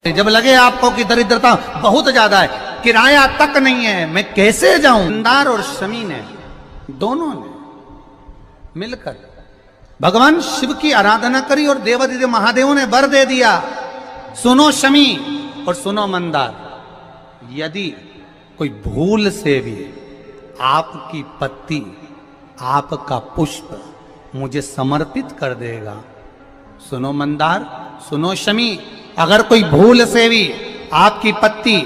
जब लगे आपको कि दरिद्रता बहुत ज्यादा है, किराया तक नहीं है, मैं कैसे जाऊं, मंदार और शमी ने दोनों ने मिलकर भगवान शिव की आराधना करी और देवादिदेव महादेवों ने वर दे दिया। सुनो शमी और सुनो मंदार, यदि कोई भूल से भी आपकी पत्ती, आपका पुष्प मुझे समर्पित कर देगा, सुनो मंदार, सुनो शमी, अगर कोई भूल से भी आपकी पत्ती,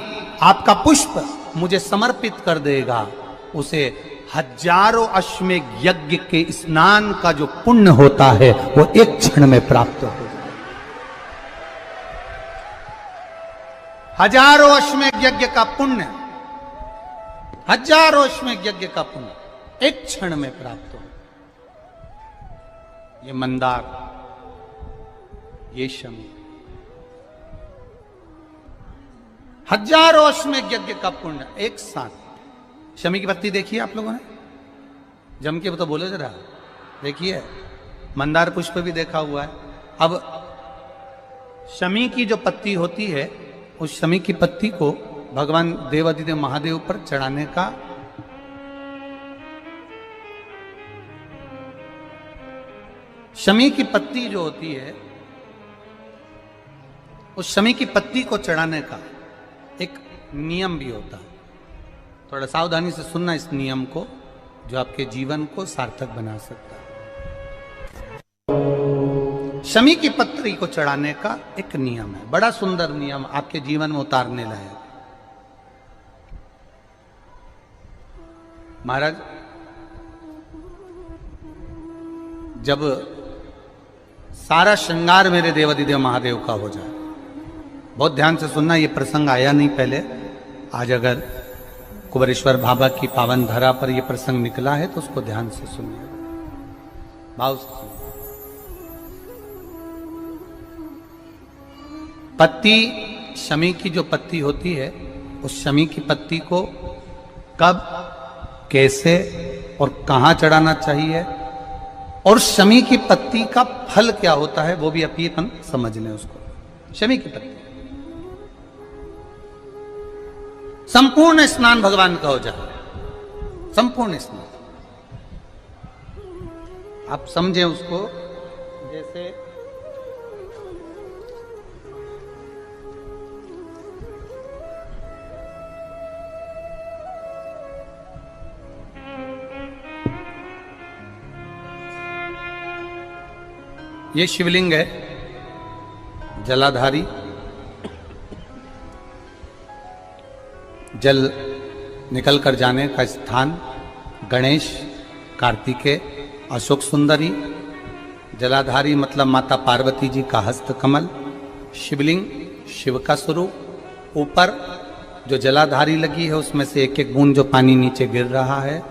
आपका पुष्प मुझे समर्पित कर देगा, उसे हजारों अश्वमेध यज्ञ के स्नान का जो पुण्य होता है वो एक क्षण में प्राप्त हो जाए। हजारों अश्वमेध यज्ञ का पुण्य, हजारों अश्वमेध यज्ञ का पुण्य एक क्षण में प्राप्त हो। ये मंदार, ये शमी, हजारों अश्वमेध यज्ञ का पुण्य एक साथ। शमी की पत्ती देखिए आप लोगों ने, जम के तो बोले जरा, देखिए मंदार पुष्प भी देखा हुआ है। अब शमी की जो पत्ती होती है, उस शमी की पत्ती को भगवान देवादिदेव महादेव पर चढ़ाने का शमी की पत्ती जो होती है, उस शमी की पत्ती को चढ़ाने का एक नियम भी होता है। थोड़ा सावधानी से सुनना इस नियम को, जो आपके जीवन को सार्थक बना सकता है। शमी की पत्री को चढ़ाने का एक नियम है, बड़ा सुंदर नियम, आपके जीवन में उतारने लायक। महाराज, जब सारा श्रृंगार मेरे देवादिदेव महादेव का हो जाए, बहुत ध्यान से सुनना, ये प्रसंग आया नहीं पहले, आज अगर कुबेरेश्वर बाबा की पावन धरा पर यह प्रसंग निकला है तो उसको ध्यान से सुनिए, भाव से सुनिए। पत्ती, शमी की जो पत्ती होती है, उस शमी की पत्ती को कब, कैसे और कहां चढ़ाना चाहिए, और शमी की पत्ती का फल क्या होता है, वो भी अपन समझ लें उसको। शमी की पत्ती, संपूर्ण स्नान भगवान का हो जाए, संपूर्ण स्नान। आप समझे उसको, जैसे ये शिवलिंग है, जलाधारी, जल निकल कर जाने का स्थान, गणेश, कार्तिकेय, अशोक सुंदरी, जलाधारी मतलब माता पार्वती जी का हस्त कमल, शिवलिंग, शिव का स्वरूप, ऊपर जो जलाधारी लगी है उसमें से एक एक बूंद जो पानी नीचे गिर रहा है,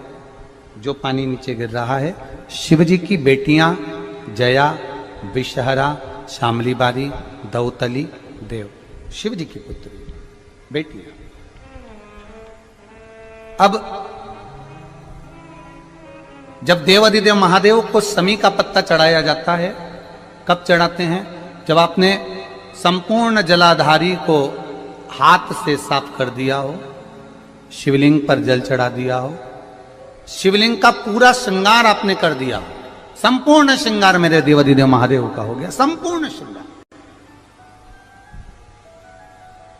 जो पानी नीचे गिर रहा है, शिव जी की बेटियां जया, विषहरा, शामली बारी, दौतली, देव, शिव जी की पुत्री बेटियां। अब जब देवादिदेव महादेव को शमी का पत्ता चढ़ाया जाता है, कब चढ़ाते हैं, जब आपने संपूर्ण जलाधारी को हाथ से साफ कर दिया हो, शिवलिंग पर जल चढ़ा दिया हो, शिवलिंग का पूरा श्रृंगार आपने कर दिया हो, संपूर्ण श्रृंगार मेरे देवादिदेव महादेव का हो गया, संपूर्ण श्रृंगार।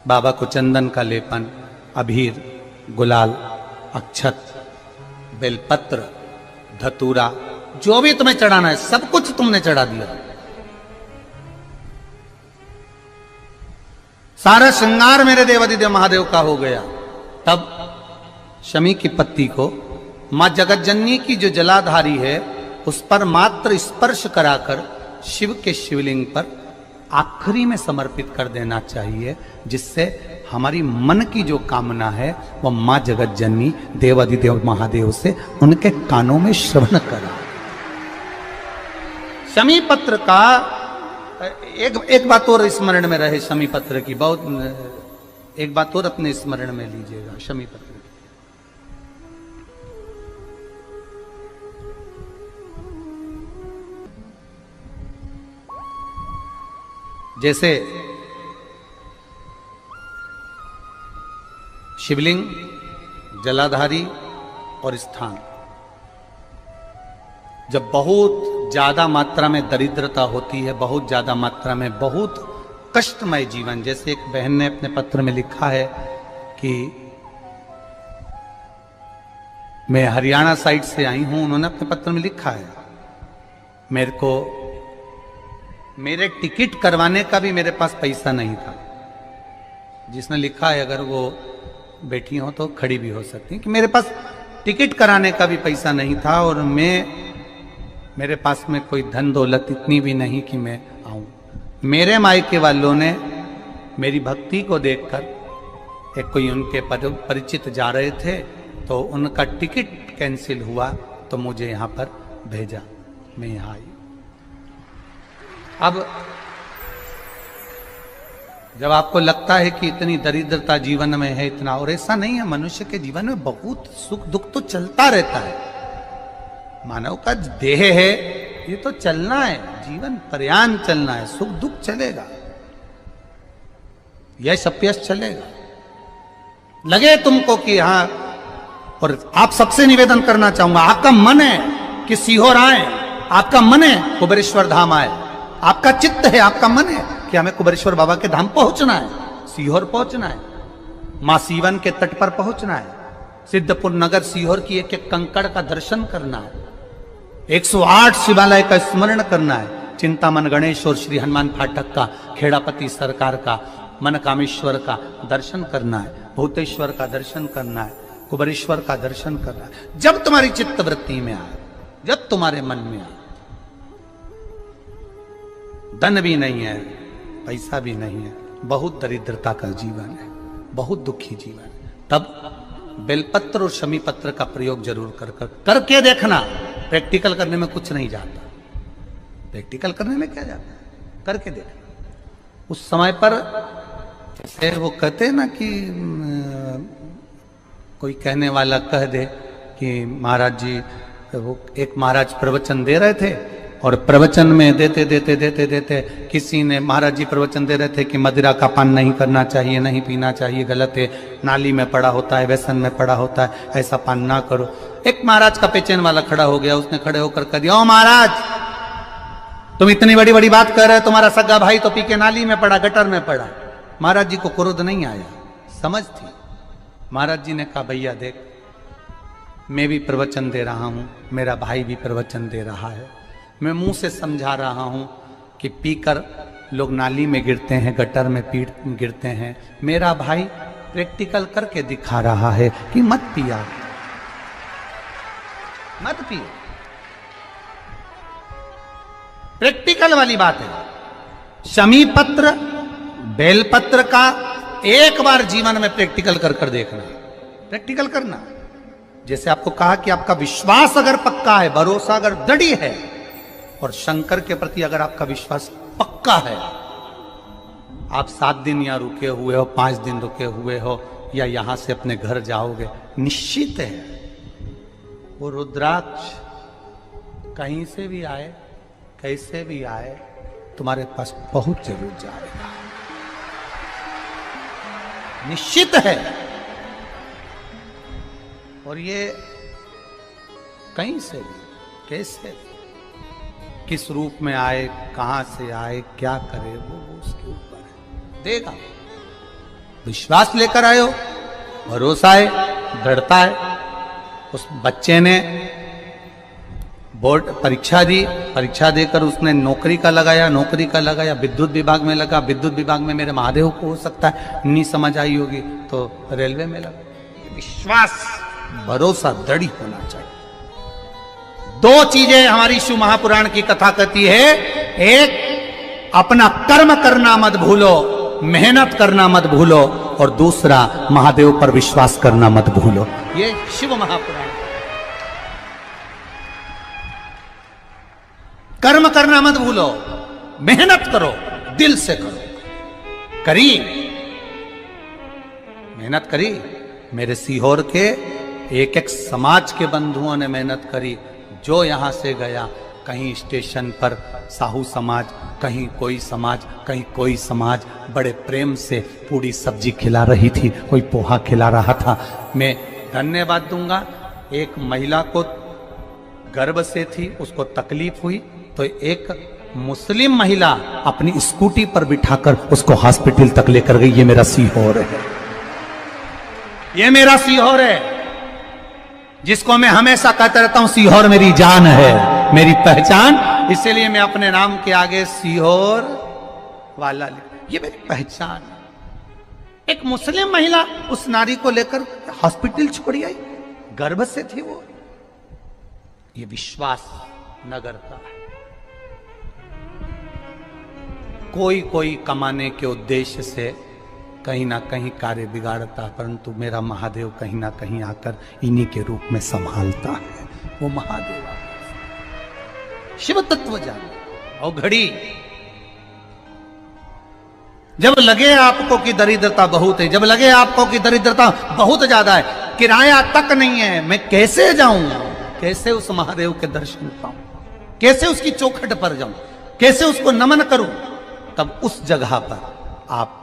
बाबा को चंदन का लेपन, अबीर, गुलाल, अक्षत, बेलपत्र, धतूरा, जो भी तुम्हें चढ़ाना है सब कुछ तुमने चढ़ा दिया, सारा श्रृंगार मेरे देवादिदेव महादेव का हो गया। तब शमी की पत्ती को मां जगत जननी की जो जलाधारी है उस पर मात्र स्पर्श कराकर शिव के शिवलिंग पर आखिरी में समर्पित कर देना चाहिए, जिससे हमारी मन की जो कामना है वो मां जगत जननी देवादिदेव महादेव से उनके कानों में श्रवण करा। शमी पत्र का एक बात और स्मरण में रहे, शमी पत्र की बहुत एक बात और अपने स्मरण में लीजिएगा। शमी पत्र जैसे शिवलिंग, जलाधारी और स्थान। जब बहुत ज्यादा मात्रा में दरिद्रता होती है, बहुत ज्यादा मात्रा में बहुत कष्टमय जीवन, जैसे एक बहन ने अपने पत्र में लिखा है कि मैं हरियाणा साइड से आई हूं, उन्होंने अपने पत्र में लिखा है मेरे को मेरे टिकट करवाने का भी मेरे पास पैसा नहीं था। जिसने लिखा है, अगर वो बैठी हो तो खड़ी भी हो सकती है, कि मेरे पास टिकट कराने का भी पैसा नहीं था और मेरे पास में कोई धन दौलत इतनी भी नहीं कि मैं आऊं। मेरे मायके वालों ने मेरी भक्ति को देखकर, एक कोई उनके परिचित जा रहे थे तो उनका टिकट कैंसिल हुआ तो मुझे यहां पर भेजा, मैं यहां आई। अब जब आपको लगता है कि इतनी दरिद्रता जीवन में है, इतना, और ऐसा नहीं है, मनुष्य के जीवन में बहुत सुख दुख तो चलता रहता है। मानव का देह है, ये तो चलना है, जीवन पर्यान चलना है, सुख दुख चलेगा, यश अपयश चलेगा। लगे तुमको कि हाँ, और आप सबसे निवेदन करना चाहूंगा, आपका मन है कि सीहोर आए, आपका मन है कुबेरेश्वर धाम आए, आपका चित्त है, आपका मन है कि हमें कुबेरेश्वर बाबा के धाम पहुंचना है, सीहोर पहुंचना है, मां सीवन के तट पर पहुंचना है, सिद्धपुर नगर सीहोर की एक एक कंकड़ का दर्शन करना है, 108 शिवालय का स्मरण करना है, चिंतामन गणेश और श्री हनुमान फाटक का, खेड़ापति सरकार का, मनकामेश्वर का दर्शन करना है, भूतेश्वर का दर्शन करना है, कुबेरेश्वर का दर्शन करना है। जब तुम्हारी चित्त वृत्ति में आए, जब तुम्हारे मन में आए, धन भी नहीं है, पैसा भी नहीं है, बहुत दरिद्रता का जीवन है, बहुत दुखी जीवन है, तब बेलपत्र और शमी पत्र का प्रयोग जरूर करके देखना। प्रैक्टिकल करने में कुछ नहीं जाता, प्रैक्टिकल करने में क्या जाता है, करके देखना। उस समय पर जैसे वो कहते हैं ना कि कोई कहने वाला कह दे कि महाराज जी, वो एक महाराज प्रवचन दे रहे थे और प्रवचन में देते देते देते देते किसी ने, महाराज जी प्रवचन दे रहे थे कि मदिरा का पान नहीं करना चाहिए, नहीं पीना चाहिए, गलत है, नाली में पड़ा होता है, व्यसन में पड़ा होता है, ऐसा पान ना करो। एक महाराज का पेचेन वाला खड़ा हो गया, उसने खड़े होकर कह दिया, ओ महाराज तुम इतनी बड़ी बड़ी बात कर रहे हो, तुम्हारा सगा भाई तो पी के नाली में पड़ा, गटर में पड़ा। महाराज जी को क्रोध नहीं आया, समझ थी। महाराज जी ने कहा, भैया देख, मैं भी प्रवचन दे रहा हूं, मेरा भाई भी प्रवचन दे रहा है, मैं मुंह से समझा रहा हूं कि पीकर लोग नाली में गिरते हैं, गटर में गिरते हैं, मेरा भाई प्रैक्टिकल करके दिखा रहा है कि मत पिया, मत पियो। प्रैक्टिकल वाली बात है। शमी पत्र, बेलपत्र का एक बार जीवन में प्रैक्टिकल कर देखना, प्रैक्टिकल करना। जैसे आपको कहा कि आपका विश्वास अगर पक्का है, भरोसा अगर दृढ़ है, और शंकर के प्रति अगर आपका विश्वास पक्का है, आप 7 दिन यहाँ रुके हुए हो, 5 दिन रुके हुए हो, या यहां से अपने घर जाओगे, निश्चित है वो रुद्राक्ष कहीं से भी आए, कैसे भी आए, तुम्हारे पास पहुंच जरूर जाएगा, निश्चित है। और ये कहीं से भी, कैसे भी, किस रूप में आए, कहां से आए, क्या करे, वो उसके ऊपर है, देगा। विश्वास लेकर आए हो, भरोसा है, दृढ़ता है। उस बच्चे ने बोर्ड परीक्षा दी, परीक्षा देकर उसने नौकरी का लगाया, विद्युत विभाग में लगा, विद्युत विभाग में मेरे महादेव को हो सकता है नहीं समझ आई होगी तो रेलवे में लगा। विश्वास, भरोसा दृढ़ होना चाहिए। 2 चीजें हमारी शिव महापुराण की कथा कहती है, एक अपना कर्म करना मत भूलो, मेहनत करना मत भूलो, और दूसरा महादेव पर विश्वास करना मत भूलो। ये शिव महापुराण। कर्म करना मत भूलो, मेहनत करो, दिल से करो। करी, मेहनत करी। मेरे सीहोर के एक एक समाज के बंधुओं ने मेहनत करी। जो यहां से गया कहीं स्टेशन पर साहू समाज, कहीं कोई समाज, कहीं कोई समाज बड़े प्रेम से पूरी सब्जी खिला रही थी, कोई पोहा खिला रहा था। मैं धन्यवाद दूंगा, एक महिला को गर्भ से थी, उसको तकलीफ हुई तो एक मुस्लिम महिला अपनी स्कूटी पर बिठाकर उसको हॉस्पिटल तक लेकर गई। ये मेरा सीहोर है, ये मेरा सीहोर है, जिसको मैं हमेशा कहता रहता हूं सीहोर मेरी जान है, मेरी पहचान। इसीलिए मैं अपने नाम के आगे सीहोर वाला लिख, ये मेरी पहचान है। एक मुस्लिम महिला उस नारी को लेकर हॉस्पिटल छोड़ी आई, गर्भ से थी वो। ये विश्वास नगर का है। कोई कमाने के उद्देश्य से कहीं ना कहीं कार्य बिगाड़ता, परंतु मेरा महादेव कहीं ना कहीं आकर इन्हीं के रूप में संभालता है। वो महादेव शिव तत्व जाने। और घड़ी जब लगे आपको कि दरिद्रता बहुत है, जब लगे आपको कि दरिद्रता बहुत ज्यादा है, किराया तक नहीं है, मैं कैसे जाऊं, कैसे उस महादेव के दर्शन पाऊं, कैसे उसकी चौखट पर जाऊं, कैसे उसको नमन करूं, तब उस जगह पर आप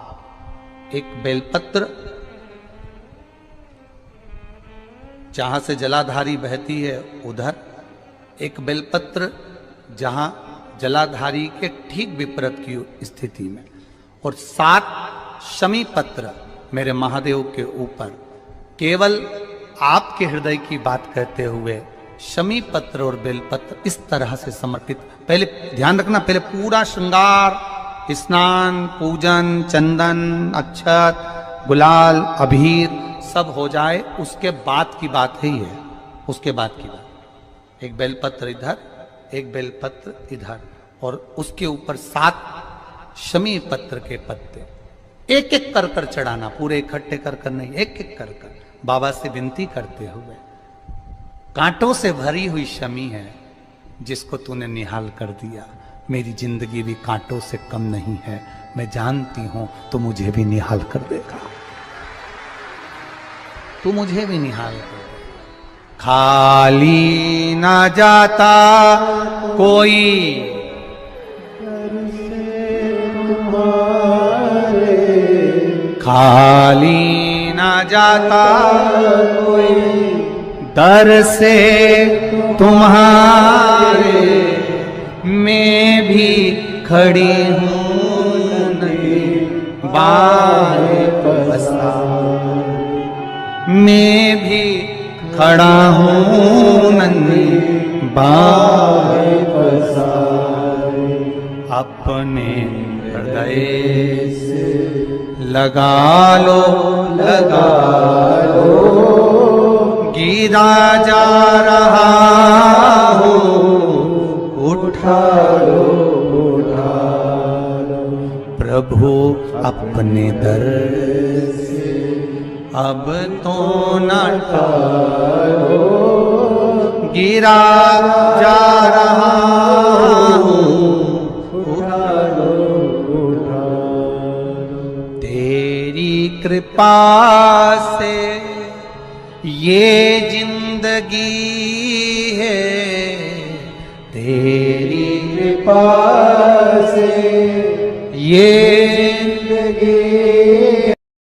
एक बेलपत्र, जहां से जलाधारी बहती है उधर एक बेलपत्र, जहां जलाधारी के ठीक विपरीत की स्थिति में, और 7 शमी पत्र मेरे महादेव के ऊपर, केवल आपके हृदय की बात कहते हुए शमी पत्र और बेलपत्र इस तरह से समर्पित। पहले ध्यान रखना, पहले पूरा श्रृंगार, स्नान, पूजन, चंदन, अक्षत, गुलाल, अबीर सब हो जाए, उसके बाद की बात है ये, उसके बाद की बात। एक बेलपत्र इधर, एक बेलपत्र इधर, और उसके ऊपर 7 शमी पत्र के पत्ते एक एक कर कर चढ़ाना, पूरे इकट्ठे कर कर नहीं, एक एक कर कर बाबा से विनती करते हुए। कांटों से भरी हुई शमी है जिसको तूने निहाल कर दिया, मेरी जिंदगी भी कांटों से कम नहीं है, मैं जानती हूं तो मुझे भी निहाल कर देगा, तू मुझे भी निहाल कर देगा। खाली ना जाता कोई खाली ना जाता कोई दर से तुम्हारे, मैं भी खड़ी हूं नहीं बाहे पसार, मैं भी खड़ा हूं नहीं बाहे पसार। अपने हृदय से लगा लो, लगा लो, गिरा जा रहा हूं, उठा लो, उठा लो। प्रभु अपने दर से अब तो न टालो, गिरा जा रहा हूं, उठा लो, उठा लो। तेरी कृपा से ये जिंदगी है, तेरी कृपा से ये जिंदगी